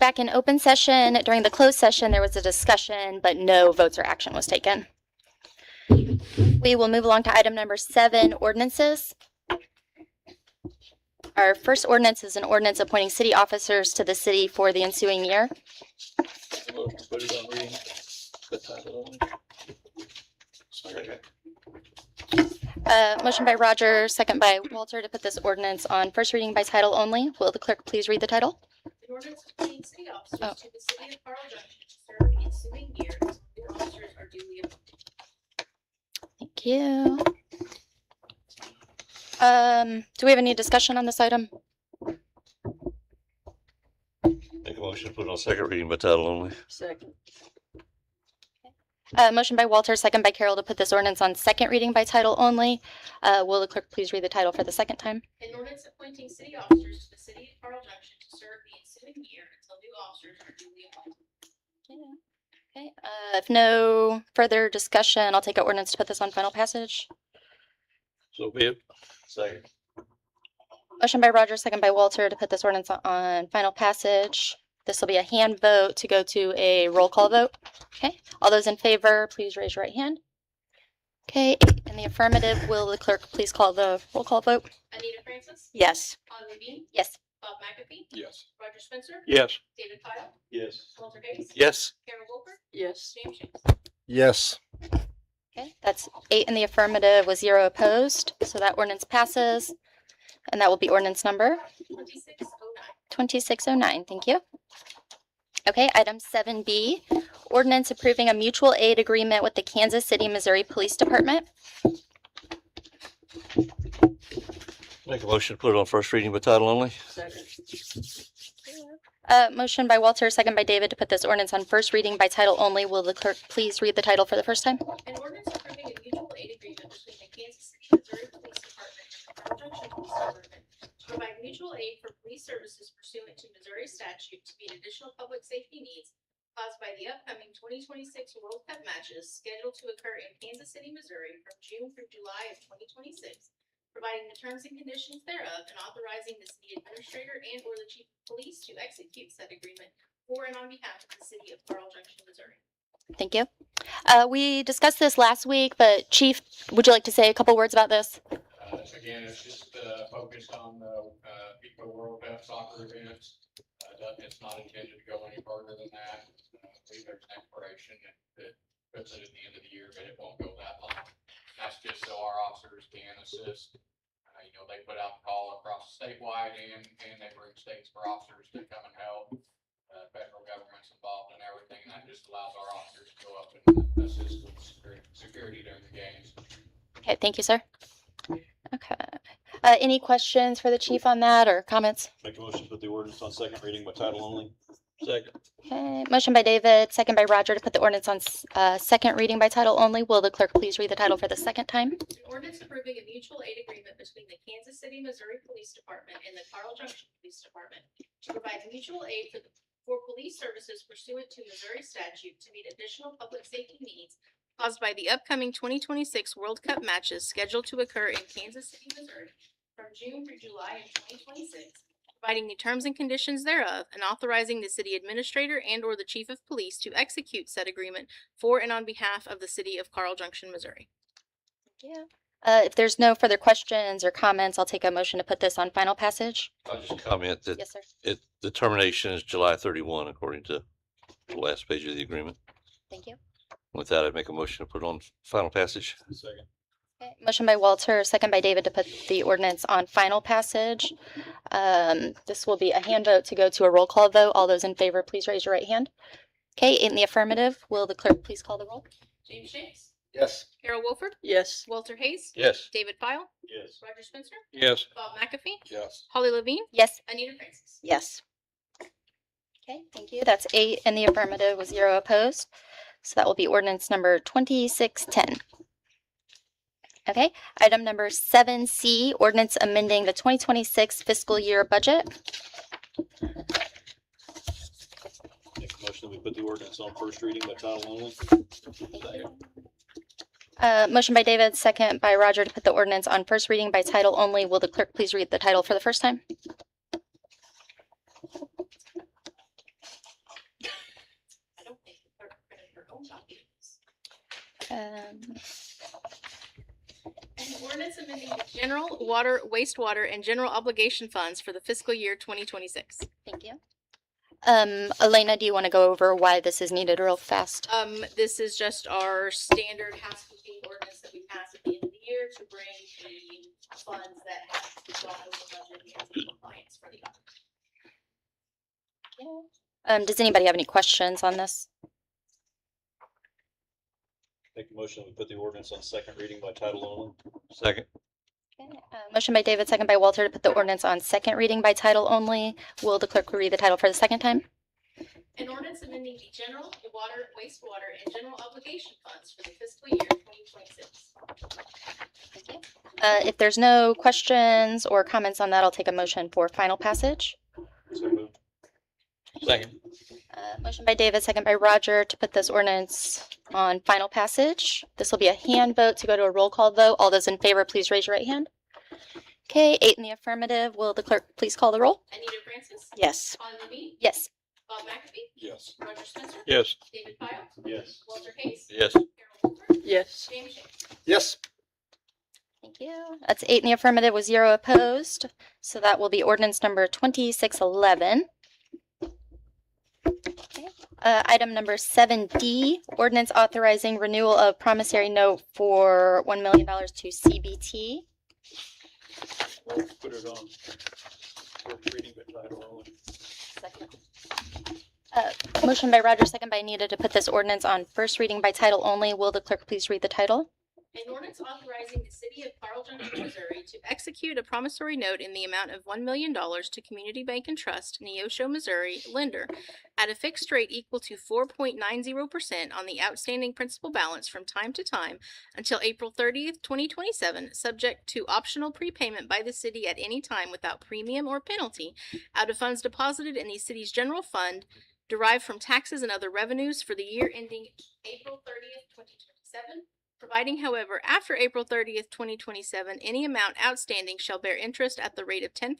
back in open session. During the closed session, there was a discussion, but no votes or action was taken. We will move along to item number 7, ordinances. Our first ordinance is an ordinance appointing city officers to the city for the ensuing year. Put it on reading. Put title only. Motion by Roger, second by Walter to put this ordinance on first reading by title only. Will the clerk please read the title? An ordinance appointing city officers to the city of Carl Junction to serve the ensuing year until new officers are duly appointed. Thank you. Do we have any discussion on this item? Make a motion to put it on second reading by title only. Second. Motion by Walter, second by Carol to put this ordinance on second reading by title only. Will the clerk please read the title for the second time? An ordinance appointing city officers to the city of Carl Junction to serve the ensuing year until new officers are duly appointed. Okay. If no further discussion, I'll take an ordinance to put this on final passage. So be it. Second. Motion by Roger, second by Walter to put this ordinance on final passage. This will be a hand vote to go to a roll call vote. Okay. All those in favor, please raise your right hand. Okay. In the affirmative, will the clerk please call the roll call vote? Anita Francis? Yes. Holly Levine? Yes. Bob McAfee? Yes. Roger Spencer? Yes. David Pyle? Yes. Walter Hayes? Yes. Carol Wolford? Yes. James Shanks? Yes. Okay. That's 8 in the affirmative with 0 opposed. So that ordinance passes. And that will be ordinance number 2609. 2609. Thank you. Okay, item 7B, ordinance approving a mutual aid agreement with the Kansas City, Missouri Police Department. Make a motion to put it on first reading by title only. Second. Motion by Walter, second by David to put this ordinance on first reading by title only. Will the clerk please read the title for the first time? An ordinance approving a mutual aid agreement between the Kansas City, Missouri Police Department and the Carl Junction Police Department to provide mutual aid for police services pursuant to Missouri statute to meet additional public safety needs caused by the upcoming 2026 World Cup matches scheduled to occur in Kansas City, Missouri from June through July of 2026, providing the terms and conditions thereof and authorizing the city administrator and or the chief of police to execute said agreement for and on behalf of the city of Carl Junction, Missouri. Thank you. We discussed this last week, but Chief, would you like to say a couple words about this? Again, it's just focused on the FIFA World Cup soccer events. It's not intended to go any further than that. I believe there's an expiration that puts it at the end of the year, but it won't go that long. That's just so our officers can assist. They put out the call across statewide and they bring states for officers to come and help. Federal government's involved in everything, and that just allows our officers to go up and assist with security during the games. Okay, thank you, sir. Okay. Any questions for the chief on that or comments? Make a motion to put the ordinance on second reading by title only. Second. Okay. Motion by David, second by Roger to put the ordinance on second reading by title only. Will the clerk please read the title for the second time? An ordinance approving a mutual aid agreement between the Kansas City, Missouri Police Department and the Carl Junction Police Department to provide mutual aid for police services pursuant to Missouri statute to meet additional public safety needs caused by the upcoming 2026 World Cup matches scheduled to occur in Kansas City, Missouri from June through July of 2026, providing the terms and conditions thereof and authorizing the city administrator and or the chief of police to execute said agreement for and on behalf of the city of Carl Junction, Missouri. Yeah. If there's no further questions or comments, I'll take a motion to put this on final passage. I'll just comment that Yes, sir. the termination is July 31, according to the last page of the agreement. Thank you. With that, I'd make a motion to put on final passage. Second. Okay. Motion by Walter, second by David to put the ordinance on final passage. This will be a hand vote to go to a roll call vote. All those in favor, please raise your right hand. Okay, in the affirmative, will the clerk please call the roll? James Shanks? Yes. Carol Wolford? Yes. Walter Hayes? Yes. David Pyle? Yes. Roger Spencer? Yes. Bob McAfee? Yes. Holly Levine? Yes. Anita Francis? Yes. Okay, thank you. That's 8 in the affirmative with 0 opposed. So that will be ordinance number 2610. Okay, item number 7C, ordinance amending the 2026 fiscal year budget. Make a motion that we put the ordinance on first reading by title only. Motion by David, second by Roger to put the ordinance on first reading by title only. Will the clerk please read the title for the first time? An ordinance amending the general water, wastewater, and general obligation funds for the fiscal year 2026. Thank you. Elena, do you want to go over why this is needed real fast? This is just our standard housekeeping ordinance that we pass at the end of the year to bring the funds that have gone over budget into compliance for the audit. Does anybody have any questions on this? Make a motion, we put the ordinance on second reading by title only. Second. Okay, motion by David, second by Walter to put the ordinance on second reading by title only. Will the clerk read the title for the second time? An ordinance amending the general water, wastewater, and general obligation funds for the fiscal year 2026. Thank you. If there's no questions or comments on that, I'll take a motion for final passage. So moved. Second. Motion by David, second by Roger to put this ordinance on final passage. This will be a hand vote to go to a roll call vote. All those in favor, please raise your right hand. Okay, 8 in the affirmative. Will the clerk please call the roll? Anita Francis. Yes. Colin Levine. Yes. Bob McAfee. Yes. Roger Spencer. Yes. David Pyle. Yes. Walter Hayes. Yes. Carol Wolford. Yes. James Shanks. Yes. Thank you. That's 8 in the affirmative with 0 opposed. So that will be ordinance number 2611. Okay. Item number 7D, ordinance authorizing renewal of promissory note for $1 million to CBT. Put it on first reading by title only. Motion by Roger, second by Anita to put this ordinance on first reading by title only. Will the clerk please read the title? An ordinance authorizing the city of Carl Junction, Missouri to execute a promissory note in the amount of $1 million to Community Bank and Trust, Neosho, Missouri, lender, at a fixed rate equal to 4.90% on the outstanding principal balance from time to time until April 30th, 2027, subject to optional prepayment by the city at any time without premium or penalty, out of funds deposited in the city's general fund derived from taxes and other revenues for the year ending April 30th, 2027. Providing, however, after April 30th, 2027, any amount outstanding shall bear interest at the rate of 10%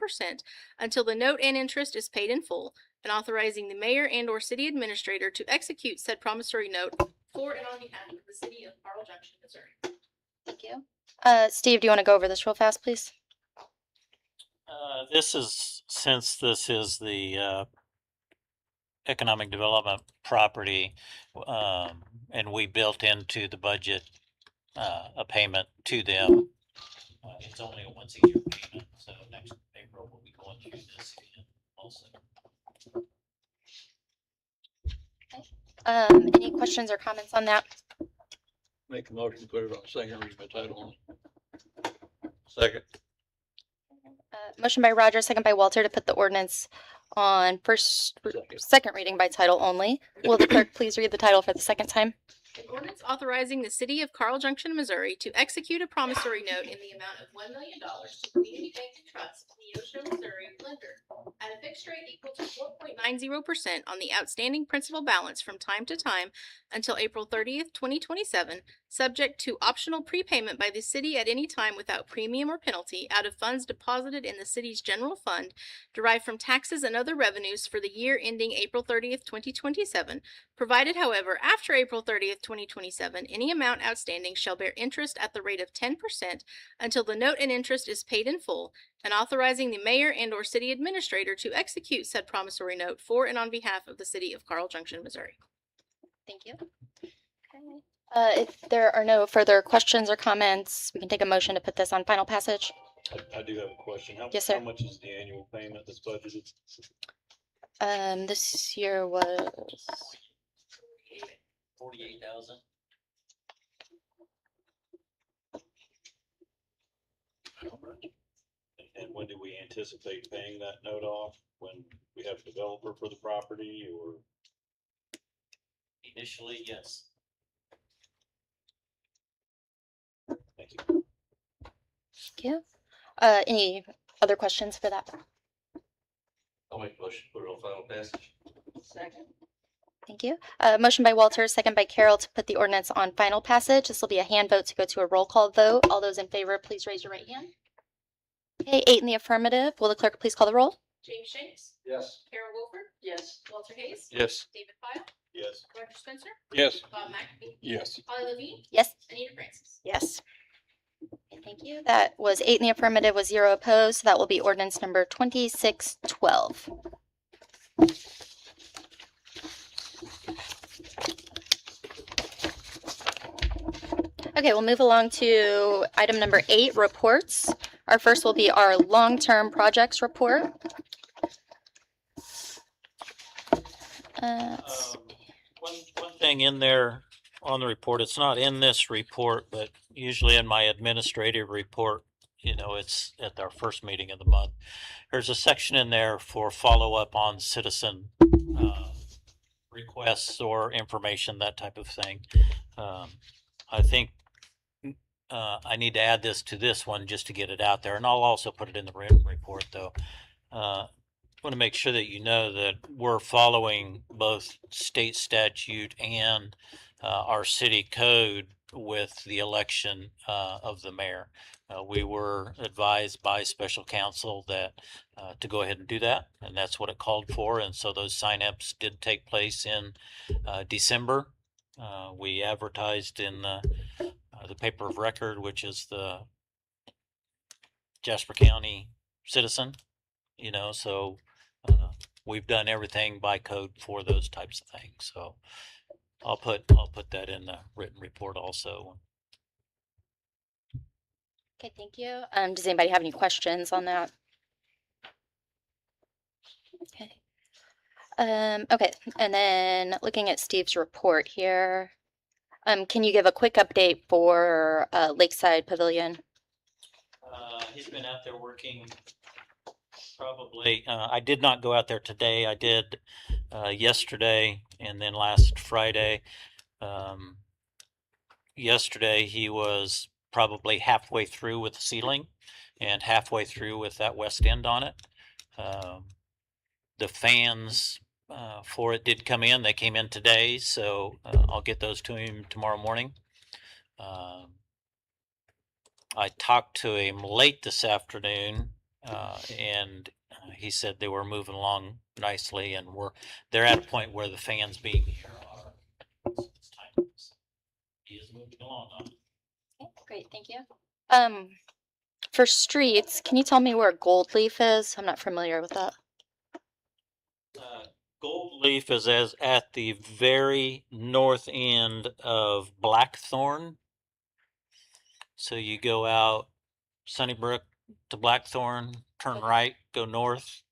until the note and interest is paid in full, and authorizing the mayor and/or city administrator to execute said promissory note for and on behalf of the city of Carl Junction, Missouri. Thank you. Steve, do you want to go over this real fast, please? Since this is the economic development property, and we built into the budget a payment to them. It's only a once-a-year payment, so next April we'll be going through this again also. Any questions or comments on that? Make a motion to put it on second reading by title only. Second. Motion by Roger, second by Walter to put the ordinance on second reading by title only. Will the clerk please read the title for the second time? An ordinance authorizing the city of Carl Junction, Missouri to execute a promissory note in the amount of $1 million to Community Bank and Trust, Neosho, Missouri, lender, at a fixed rate equal to 4.90% on the outstanding principal balance from time to time until April 30th, 2027, subject to optional prepayment by the city at any time without premium or penalty out of funds deposited in the city's general fund derived from taxes and other revenues for the year ending April 30th, 2027, provided, however, after April 30th, 2027, any amount outstanding shall bear interest at the rate of 10% until the note and interest is paid in full, and authorizing the mayor and/or city administrator to execute said promissory note for and on behalf of the city of Carl Junction, Missouri. Thank you. Okay. If there are no further questions or comments, we can take a motion to put this on final passage. I do have a question. Yes, sir. How much is the annual payment that's budgeted? This year was 48,000. And when do we anticipate paying that note off? When we have a developer for the property, or? Initially, yes. Thank you. Thank you. Any other questions for that? I'll make a motion to put it on final passage. Second. Thank you. Motion by Walter, second by Carol to put the ordinance on final passage. This will be a hand vote to go to a roll call vote. All those in favor, please raise your right hand. Okay, 8 in the affirmative. Will the clerk please call the roll? James Shanks. Yes. Carol Wolford. Yes. Walter Hayes. Yes. David Pyle. Yes. Roger Spencer, Yes. Bob McAfee, Yes. Holly Levine, Yes. Anita Francis. Yes. Okay, thank you. That was 8 in the affirmative with 0 opposed. So that will be ordinance number 2612. Okay, we'll move along to item number 8, reports. Our first will be our long-term projects report. Let's One thing in there on the report, it's not in this report, but usually in my administrative report, you know, it's at our first meeting of the month. There's a section in there for follow-up on citizen requests or information, that type of thing. I think I need to add this to this one just to get it out there, and I'll also put it in the written report, though. Want to make sure that you know that we're following both state statute and our city code with the election of the mayor. We were advised by special counsel that to go ahead and do that, and that's what it called for. And so those signups did take place in December. We advertised in the paper of record, which is the Jasper County Citizen, you know, so we've done everything by code for those types of things. So I'll put that in the written report also. Okay, thank you. Does anybody have any questions on that? Okay. Okay, and then looking at Steve's report here, can you give a quick update for Lakeside Pavilion? He's been out there working probably. I did not go out there today. I did yesterday and then last Friday. Yesterday he was probably halfway through with the ceiling and halfway through with that west end on it. The fans for it did come in. They came in today, so I'll get those to him tomorrow morning. I talked to him late this afternoon, and he said they were moving along nicely, and they're at a point where the fans being here are. It's time. He is moving along on it. Okay, great, thank you. For streets, can you tell me where Gold Leaf is? I'm not familiar with that. Gold Leaf is at the very north end of Blackthorn. So you go out Sunnybrook to Blackthorn, turn right, go north,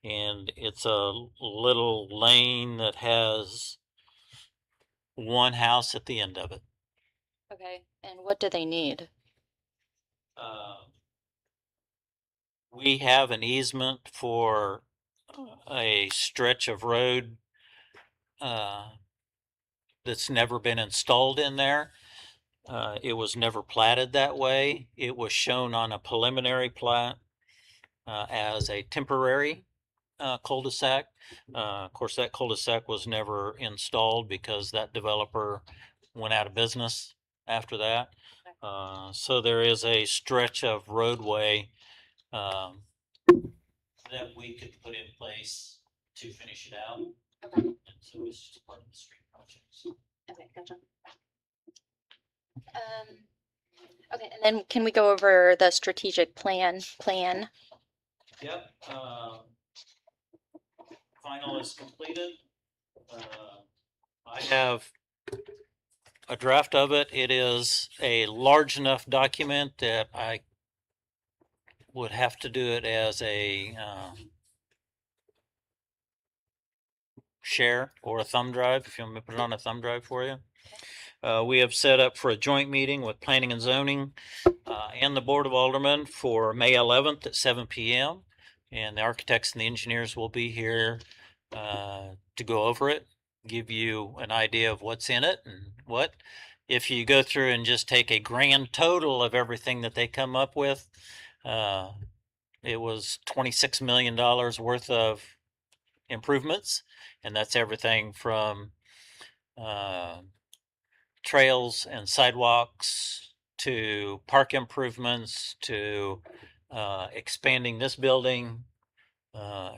and it's a little lane that has one house at the end of it. Okay, and what do they need? We have an easement for a stretch of road that's never been installed in there. It was never platted that way. It was shown on a preliminary plat as a temporary cul-de-sac. Of course, that cul-de-sac was never installed because that developer went out of business after that. So there is a stretch of roadway that we could put in place to finish it out. Okay. And so it's just part of the street projects. Okay, gotcha. Okay, and then can we go over the strategic plan? Yep. Final is completed. I have a draft of it. It is a large enough document that I would have to do it as a share or a thumb drive, if you want me to put it on a thumb drive for you. We have set up for a joint meeting with Planning and Zoning and the Board of Alderman for May 11th at 7 p.m. And the architects and the engineers will be here to go over it, give you an idea of what's in it and what. If you go through and just take a grand total of everything that they come up with, it was $26 million worth of improvements. And that's everything from trails and sidewalks to park improvements to expanding this building,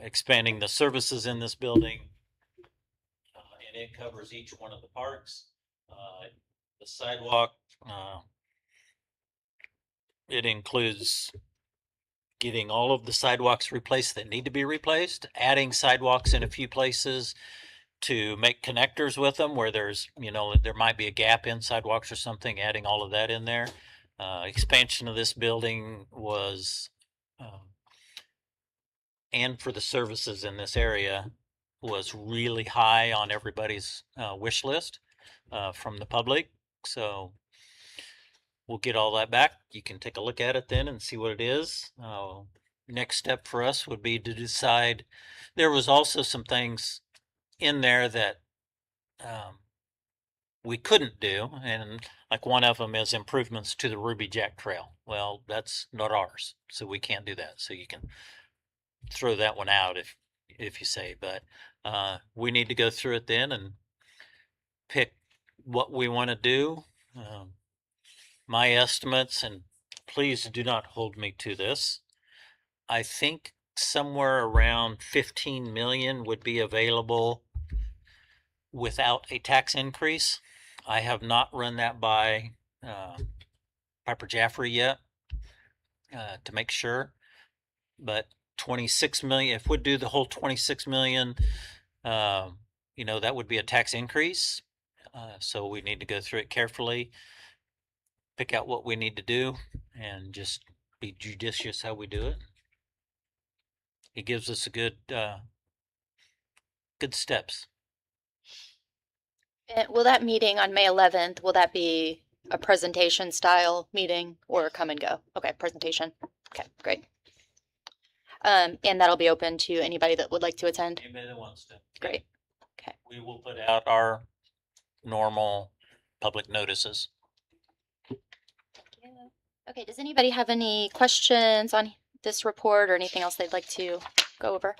expanding the services in this building, and and it covers each one of the parks. The sidewalk, it includes getting all of the sidewalks replaced that need to be replaced, adding sidewalks in a few places to make connectors with them where there's, there might be a gap in sidewalks or something, adding all of that in there. Expansion of this building was, and for the services in this area, was really high on everybody's wish list from the public. So we'll get all that back. You can take a look at it then and see what it is. Next step for us would be to decide. There was also some things in there that we couldn't do, and like one of them is improvements to the Ruby Jack Trail. Well, that's not ours, so we can't do that. So you can throw that one out if you say, but we need to go through it then and pick what we want to do. My estimates, and please do not hold me to this, I think somewhere around 15 million would be available without a tax increase. I have not run that by Piper Jaffray yet to make sure, but 26 million, if we do the whole 26 million, that would be a tax increase. So we need to go through it carefully, pick out what we need to do, and just be judicious how we do it. It gives us a good steps. Will that meeting on May 11th, will that be a presentation style meeting or come and go? Okay, presentation. Okay, great. And that'll be open to anybody that would like to attend? Anybody that wants to. Great. Okay. We will put out our normal public notices. Okay, does anybody have any questions on this report or anything else they'd like to go over?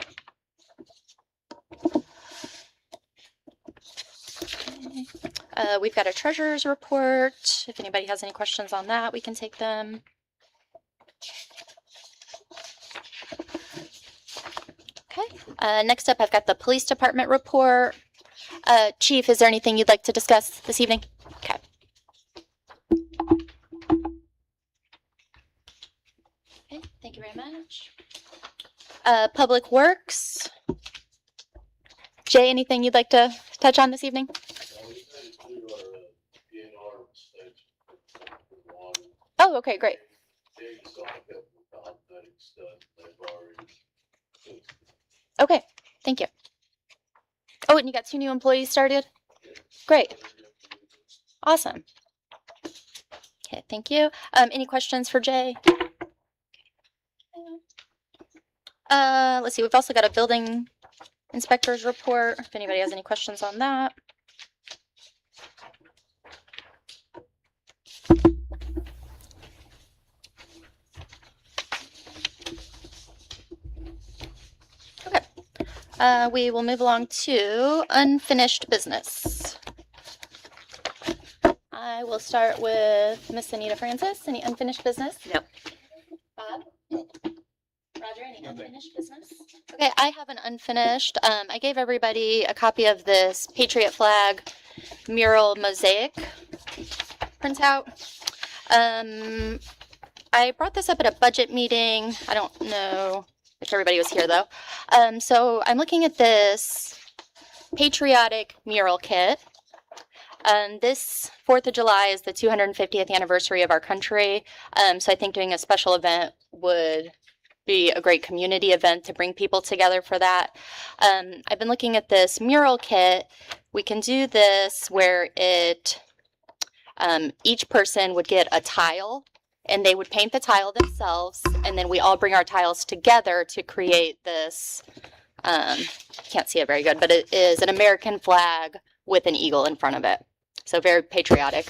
We've got a treasurer's report. If anybody has any questions on that, we can take them. Okay, next up, I've got the police department report. Chief, is there anything you'd like to discuss this evening? Okay. Okay, thank you very much. Public Works. Jay, anything you'd like to touch on this evening? Oh, okay, great. Okay, thank you. Oh, and you got 2 new employees started? Great. Awesome. Okay, thank you. Any questions for Jay? Let's see, we've also got a building inspector's report, if anybody has any questions on that. Okay. We will move along to unfinished business. I will start with Miss Anita Francis. Any unfinished business? No. Bob? Roger, any unfinished business? Okay, I have an unfinished. I gave everybody a copy of this Patriot flag mural mosaic printout. I brought this up at a budget meeting. I don't know if everybody was here though. So I'm looking at this patriotic mural kit. This 4th of July is the 250th anniversary of our country. So I think doing a special event would be a great community event to bring people together for that. I've been looking at this mural kit. We can do this where each person would get a tile and they would paint the tile themselves, and then we all bring our tiles together to create this, can't see it very good, but it is an American flag with an eagle in front of it. So very patriotic.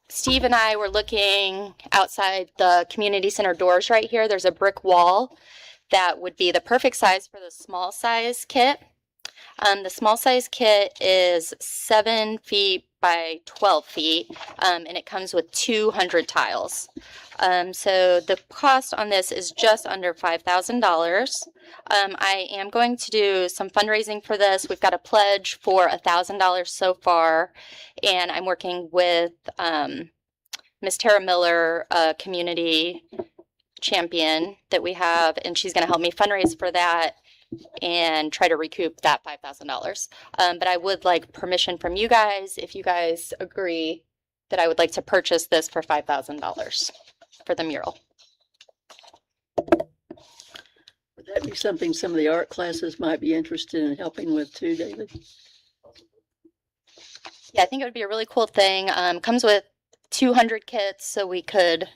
Steve and I were looking outside the community center doors right here. There's a brick wall that would be the perfect size for the small size kit. The small size kit is 7 feet by 12 feet, and it comes with 200 tiles. So the cost on this is just under $5,000. I am going to do some fundraising for this. We've got a pledge for $1,000 so far, and I'm working with Miss Tara Miller, a community champion that we have, and she's going to help me fundraise for that and try to recoup that $5,000. But I would like permission from you guys, if you guys agree, that I would like to purchase this for $5,000 for the mural. Would that be something some of the art classes might be interested in helping with too, David? Yeah, I think it would be a really cool thing. Comes with 200 kits, so we could,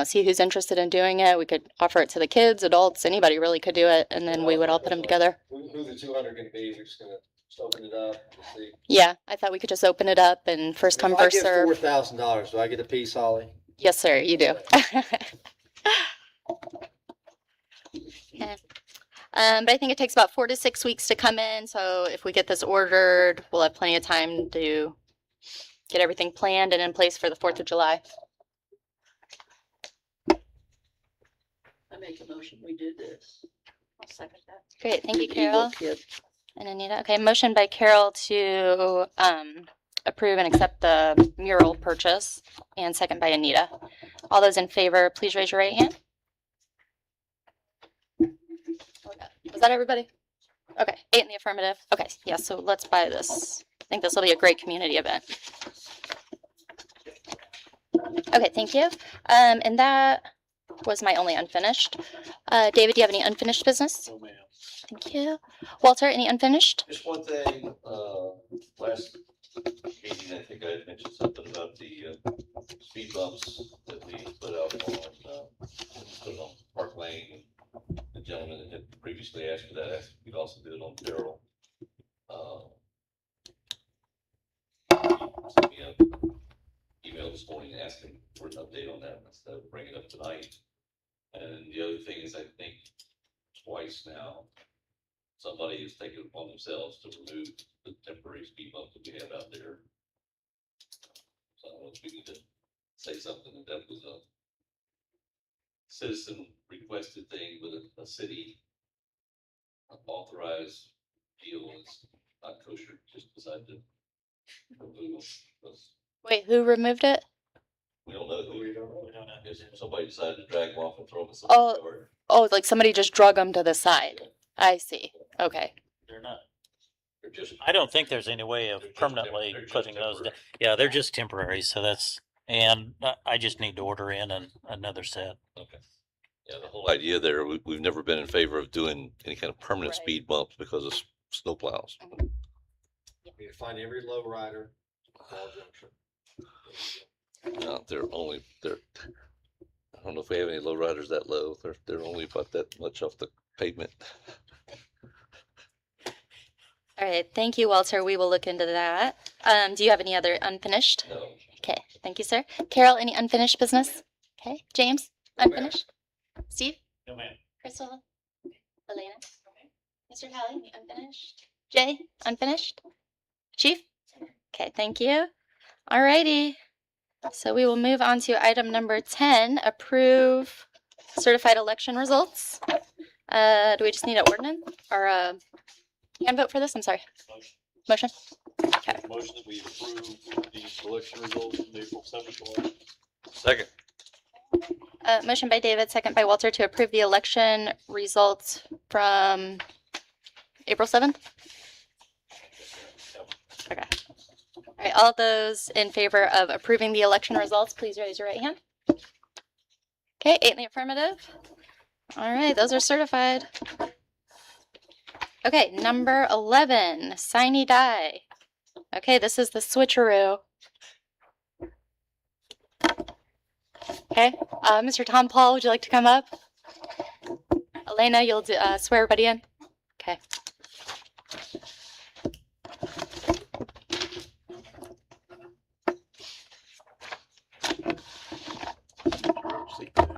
see who's interested in doing it. We could offer it to the kids, adults, anybody really could do it, and then we would all put them together. Who the 200 going to be? We're just going to open it up and see. Yeah, I thought we could just open it up and first come, first If I serve. give $4,000, do I get a piece, Holly? Yes, sir, you do. Okay. But I think it takes about 4 to 6 weeks to come in. So if we get this ordered, we'll have plenty of time to get everything planned and in place for the 4th of July. I make a motion, we do this. I'll second that. Great, thank you, The Carol Eagle kit. and Anita. Okay, motion by Carol to approve and accept the mural purchase, and second by Anita. All those in favor, please raise your right hand. Was that everybody? Okay, 8 in the affirmative. Okay, yeah, so let's buy this. I think this will be a great community event. Okay, thank you. And that was my only unfinished. David, do you have any unfinished business? Oh, man. Thank you. Walter, any unfinished? Just one thing, last meeting, I think I had mentioned something about the speed bumps that we put out on Park Lane. The gentleman that had previously asked for that, asked if we could also do it on Carroll. Sent me an email this morning asking for an update on that instead of bringing it up tonight. And the other thing is, I think twice now, somebody has taken it upon themselves to remove the temporary speed bump that we have out there. So I don't know if we need to say something that was a citizen requested thing with a city authorized deal is not kosher, just decided to remove them. Wait, who removed it? We don't know who. We don't know. If somebody decided to drag them off and throw them in Oh. somebody's yard. Oh, like somebody just drug them to the side. I see. Okay. They're not. They're just. I don't think there's any way of They're just permanently they're just putting those down. temporary. Yeah, they're just temporary, so that's, and I just need to order in another set. Okay. Yeah, the whole idea there, we've never been in favor of doing any kind of permanent Right. speed bumps because of snow plows. We need to find every low rider. All junction. No, I don't know if we have any low riders that low. They're only about that much off the pavement. All right. Thank you, Walter. We will look into that. Do you have any other unfinished? No. Okay. Thank you, sir. Carol, any unfinished business? Okay. James, unfinished? Steve? No, man. Crystal? Elena? Mr. Halley, any unfinished? Jay, unfinished? Chief? Okay, thank you. All righty. So we will move on to item number 10, approve certified election results. Do we just need an ordinance or a hand vote for this? I'm sorry. Motion? Okay. Motion that we approve the election results from April 7th election. Second. Motion by David, second by Walter to approve the election results from April 7th. Okay. All right, all those in favor of approving the election results, please raise your right hand. Okay, 8 in the affirmative. All right, those are certified. Okay, number 11, Sine Die. Okay, this is the switcheroo. Okay, Mr. Tom Paul, would you like to come up? Elena, you'll swear everybody in? Okay.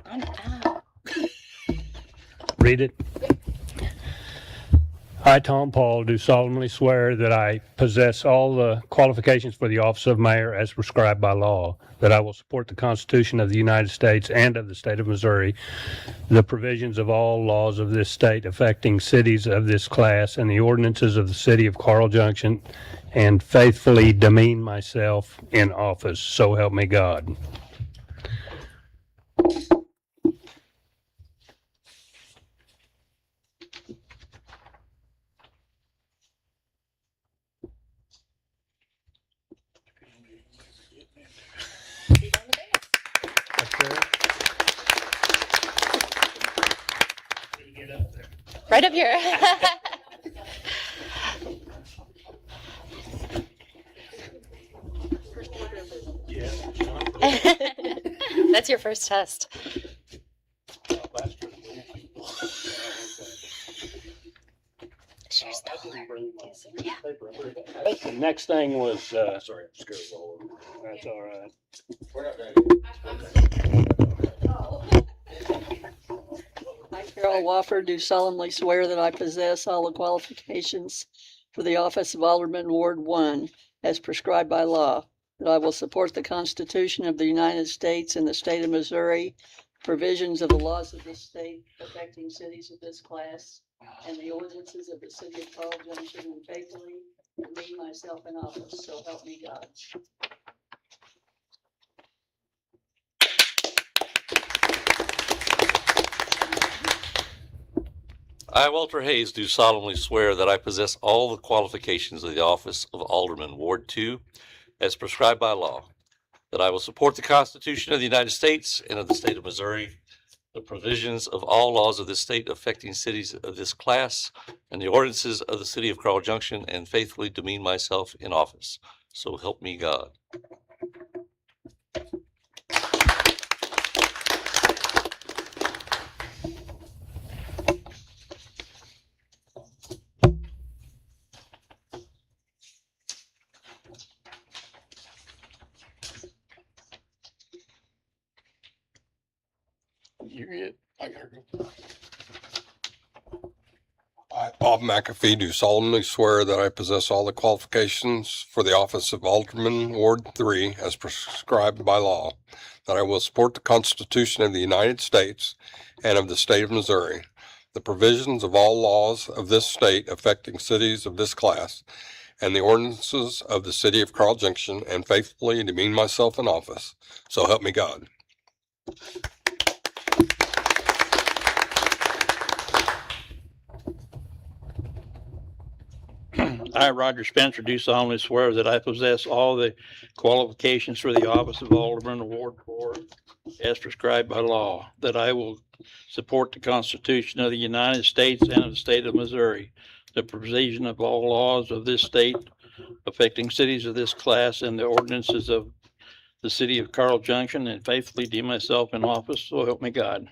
On out. Read it. I, Tom Paul, do solemnly swear that I possess all the qualifications for the office of mayor as prescribed by law, that I will support the Constitution of the United States and of the state of Missouri, the provisions of all laws of this state affecting cities of this class, and the ordinances of the city of Carl Junction, and faithfully demean myself in office. So help me God. Right up here. That's your first test. Yeah. The next thing was, Sorry, I'm scared of all of them. that's all right. We're not ready. I, Carol Wofford, do solemnly swear that I possess all the qualifications for the office of Alderman Ward 1 as prescribed by law, that I will support the Constitution of the United States and the state of Missouri, provisions of the laws of this state affecting cities of this class, and the ordinances of the city of Carl Junction, and faithfully demean myself in office. So help me God. I, Walter Hayes, do solemnly swear that I possess all the qualifications of the office of Alderman, Ward 2, as prescribed by law, that I will support the Constitution of the United States and of the state of Missouri, the provisions of all laws of this state affecting cities of this class, and the ordinances of the city of Carl Junction, and faithfully demean myself in office. So help me God. I, Bob McAfee, do solemnly swear that I possess all the qualifications for the office of Alderman, Ward 3, as prescribed by law, that I will support the Constitution of the United States and of the state of Missouri, the provisions of all laws of this state affecting cities of this class, and the ordinances of the city of Carl Junction, and faithfully demean myself in office. So help me God. I, Roger Spencer, do solemnly swear that I possess all the qualifications for the office of Alderman, Ward 4, as prescribed by law, that I will support the Constitution of the United States and of the state of Missouri, the provision of all laws of this state affecting cities of this class, and the ordinances of the city of Carl Junction, and faithfully demean myself in office. So help me God.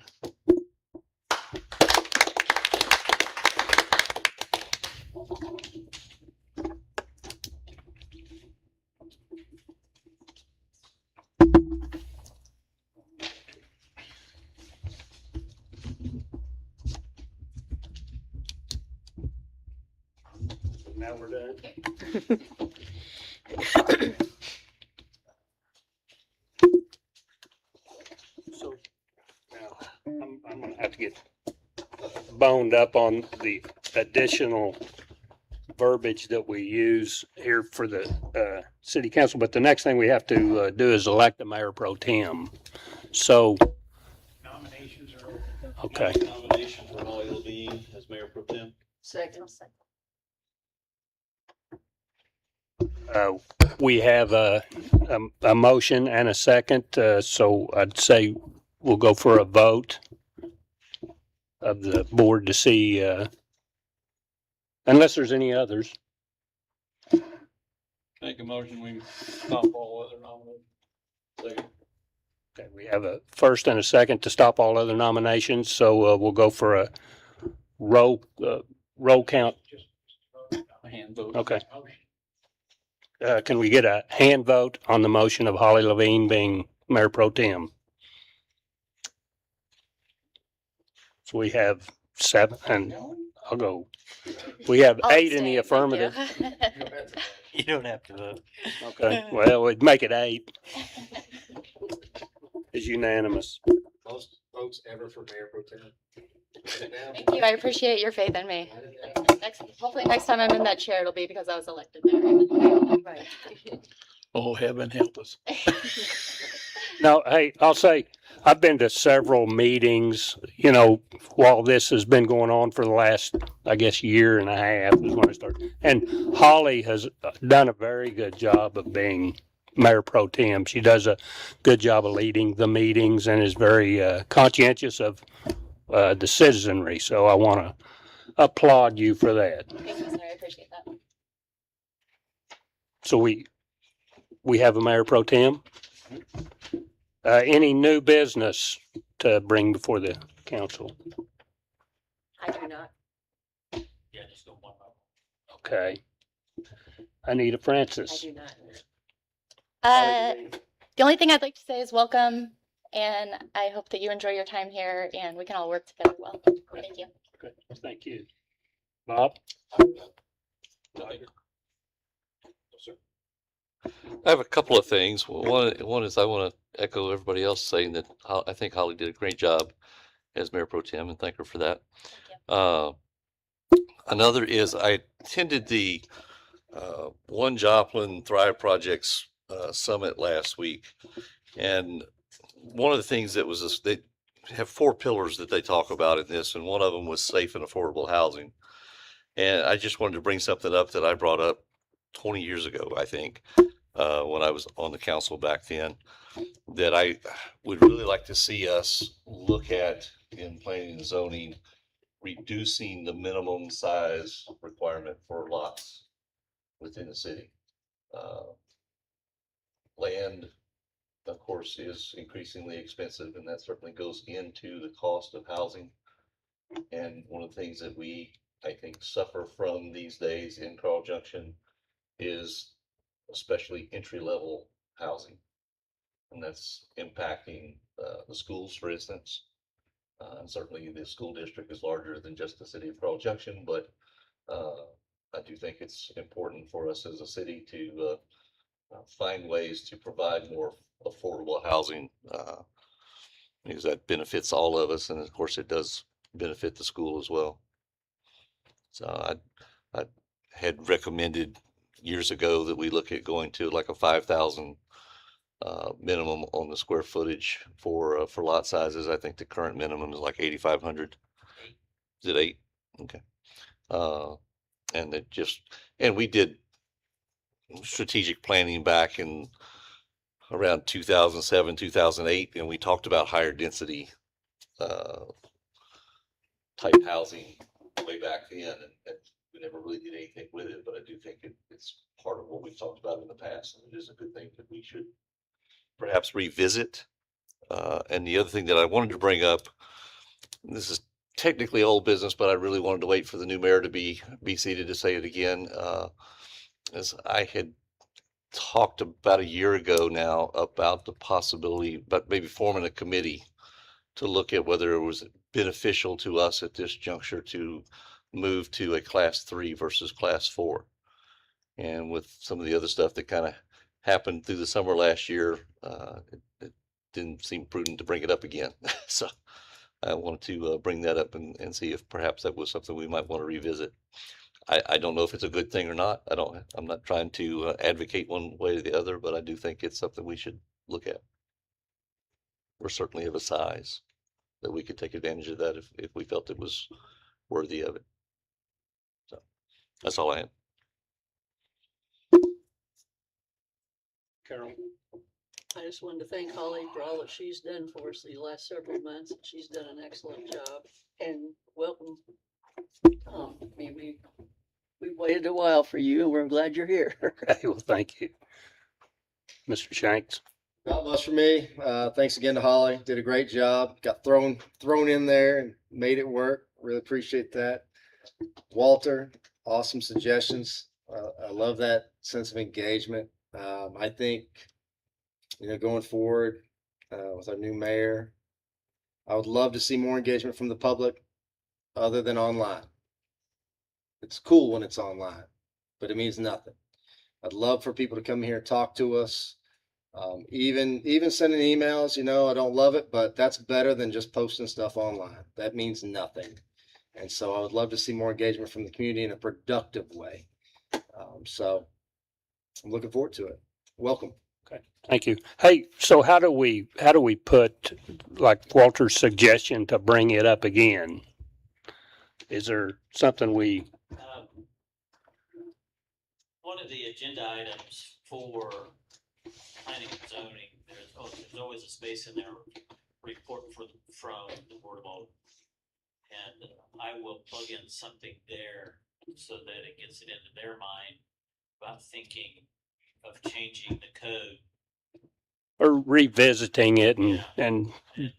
Now we're done. So now I'm gonna have to get boned up on the additional verbiage that we use here for the city council. But the next thing we have to do is elect the mayor pro tem. So, Nominations are open. okay. Nomination for Holly Levine as mayor pro tem. Second. We have a motion and a second, so I'd say we'll go for a vote of the board to see, unless there's any others. Make a motion, we stop all other nominations. Second. Okay, we have a first and a second to stop all other nominations, so we'll go for a roll count. A hand vote. Okay. Can we get a hand vote on the motion of Holly Levine being mayor pro tem? So we have 7, and I'll go. We have I'll 8 in the abstain, thank affirmative. You don't have to vote. Okay, well, we'd make it 8. It's unanimous. Most votes ever for Mayor Pro Tem. Thank you. I appreciate your faith in me. Hopefully next time I'm in that chair, it'll be because I was elected there. Right. Oh, heaven help us. No, hey, I'll say, I've been to several meetings, you know, while this has been going on for the last, I guess, year and a half is when I started. And Holly has done a very good job of being Mayor Pro Tem. She does a good job of leading the meetings and is very conscientious of the citizenry. So I want to applaud you for that. Thank you, sir. I appreciate that. So we have a Mayor Pro Tem. Any new business to bring before the council? I do not. Yeah, just go one vote. Okay. Anita Francis. not. The only thing I'd like to say is welcome, and I hope that you enjoy your time here and we can all work together well. Thank you. Okay, thank you. Bob? I have a couple of things. One is I want to echo everybody else saying that I think Holly did a great job as Mayor Pro Tem and thank her for that. Another is I attended the One Joplin Thrive Projects Summit last week. And one of the things that was this, they have 4 pillars that they talk about in this, and one of them was safe and affordable housing. And I just wanted to bring something up that I brought up 20 years ago, I think, when I was on the council back then, that I would really like to see us look at in planning and zoning, reducing the minimum size requirement for lots within the city. Land, of course, is increasingly expensive, and that certainly goes into the cost of housing. And one of the things that we, I think, suffer from these days in Carl Junction is especially entry-level housing. And that's impacting the schools, for instance. And certainly the school district is larger than just the city of Carl Junction, but I do think it's important for us as a city to find ways to provide more affordable housing because that benefits all of us, and of course it does benefit the school as well. So I had recommended years ago that we look at going to like a 5,000 minimum on the square footage for lot sizes. I think the current minimum is like 8,500. Is it 8? Okay. And we did strategic planning back in around 2007, 2008, and we talked about higher density type housing way back then, and we never really did anything with it, but I do think it's part of what we've talked about in the past, and it is a good thing that we should perhaps revisit. And the other thing that I wanted to bring up, this is technically old business, but I really wanted to wait for the new mayor to be seated to say it again. As I had talked about a year ago now about the possibility, but maybe forming a committee to look at whether it was beneficial to us at this juncture to move to a class 3 versus class 4. And with some of the other stuff that kind of happened through the summer last year, it didn't seem prudent to bring it up again. So I wanted to bring that up and see if perhaps that was something we might want to revisit. I don't know if it's a good thing or not. I'm not trying to advocate one way or the other, but I do think it's something we should look at. We're certainly of a size that we could take advantage of that if we felt it was worthy of it. So that's all I have. Carol? I just wanted to thank Holly for all that she's done for us these last several months. She's done an excellent job, and welcome, Tom. I mean, we've waited a while for you, and we're glad you're here. Okay, well, thank you. Mr. Shanks? Not much for me. Thanks again to Holly. Did a great job. Got thrown in there and made it work. Really appreciate that. Walter, awesome suggestions. I love that sense of engagement. I think, going forward with our new mayor, I would love to see more engagement from the public other than online. It's cool when it's online, but it means nothing. I'd love for people to come here and talk to us. Even sending emails, I don't love it, but that's better than just posting stuff online. That means nothing. And so I would love to see more engagement from the community in a productive way. So I'm looking forward to it. Welcome. Thank you. Hey, so how do we put, like Walter's suggestion, to bring it up again? Is there something One of the agenda items for planning and zoning, there's always a space in there, report from the Board of Alderman. And I will plug in something there so that it gets it into their mind about thinking of changing the code. or revisiting it and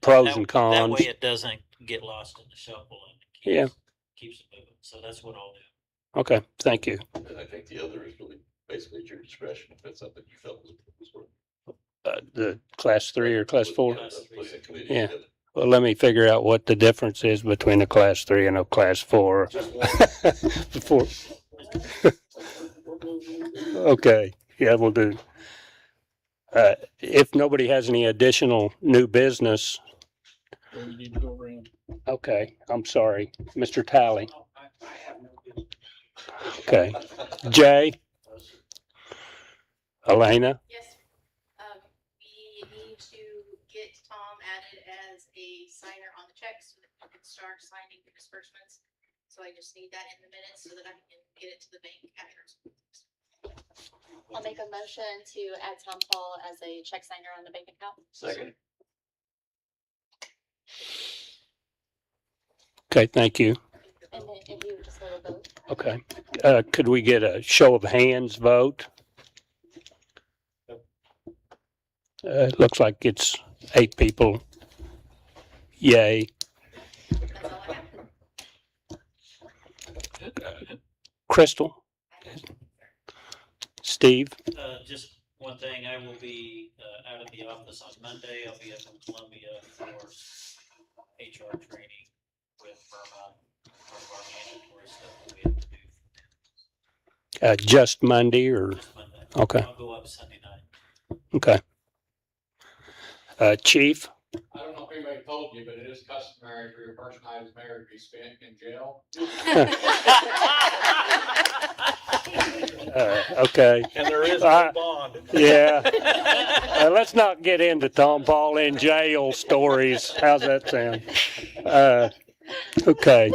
pros and That cons? way it doesn't get lost in the shuffle and it keeps it moving. So that's what I'll do. Okay, thank you. And I think the other is really basically at your discretion if that's something you felt was worth. The class 3 or class 4? Putting a committee Yeah. together. Well, let me figure out what the difference is between a class 3 and a class 4. Before. Okay, yeah, we'll do. If nobody has any additional new business, Well, you need to go around. okay, I'm sorry, Mr. Talley. Okay, Jay? Elena? Yes, we need to get Tom added as a signer on the checks so that we can start signing the disbursements. So I just need that in the minutes so that I can get it to the bank after. I'll make a motion to add Tom Paul as a check signer on the bank account. Second. Okay, thank you. And then if you would just let a vote. Okay, could we get a show of hands vote? It looks like it's 8 people. Yay. That's all I have. Crystal? Steve? Just one thing, I will be out of the office on Monday. I'll be up in Columbia for HR training with Burma, part of our mandatory stuff that we have to do. Just Monday or? Just Monday. Okay, I'll go up Sunday night. okay. Chief? I don't know if anybody told you, but it is customary for your first night as mayor to be spent in jail. Okay. And there is no bond. Yeah. Let's not get into Tom Paul in jail stories. How's that sound? Okay.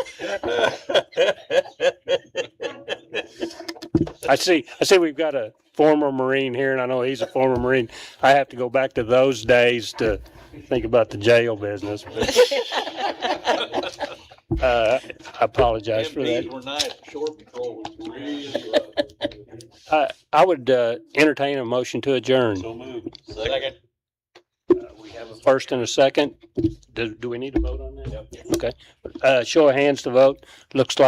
I see we've got a former Marine here, and I know he's a former Marine. I have to go back to those days to think about the jail business. I apologize for that. MPs were nice, short patrol was really rough. I would entertain a motion to adjourn. So moved. Second. We have a first and a second. Do we need to vote on that? Okay. Show of hands to vote. Looks like